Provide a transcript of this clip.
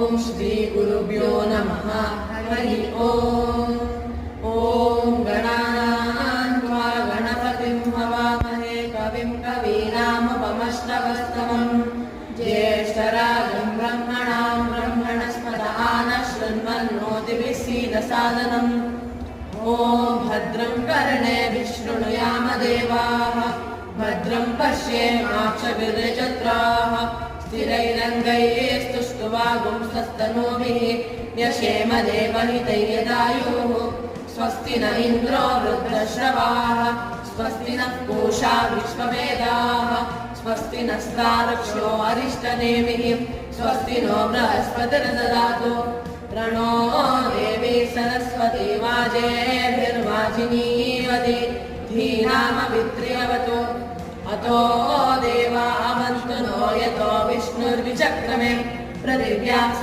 ॐ श्री गुरुभ्यो नमः। हरि ओम्। ॐ गणानां त्वा गणपतिं हवामहे कविं कवीनामुपमश्रवस्तमम् ज्येष्ठराजं ब्रह्मणां ब्रह्मणस्पत नः शृण्वन्नोतिभिः सीदसादनम्। ॐ भद्रं कर्णेभिः शृणुयाम देवाः भद्रं पश्येमाक्षभिर्यजत्राः स्थिरैरङ्गैस्तुष्टुवागुंसस्तनूभिः व्यशेम देवहितैर्यदायुः। स्वस्ति न इन्द्रो वृद्धश्रवाः स्वस्ति नः पूषा विश्ववेदाः स्वस्ति नस्तार्क्ष्यो अरिष्टनेमिः स्वस्ति नो बृहस्पतिर्ददातु। प्रणो देवी सरस्वती वाजेभिर्वाजिनीवति धीनामभित्र्यवतु। अतो देवा अवन्तु नो यतो विष्णुर्विचक्रमे पृथिव्या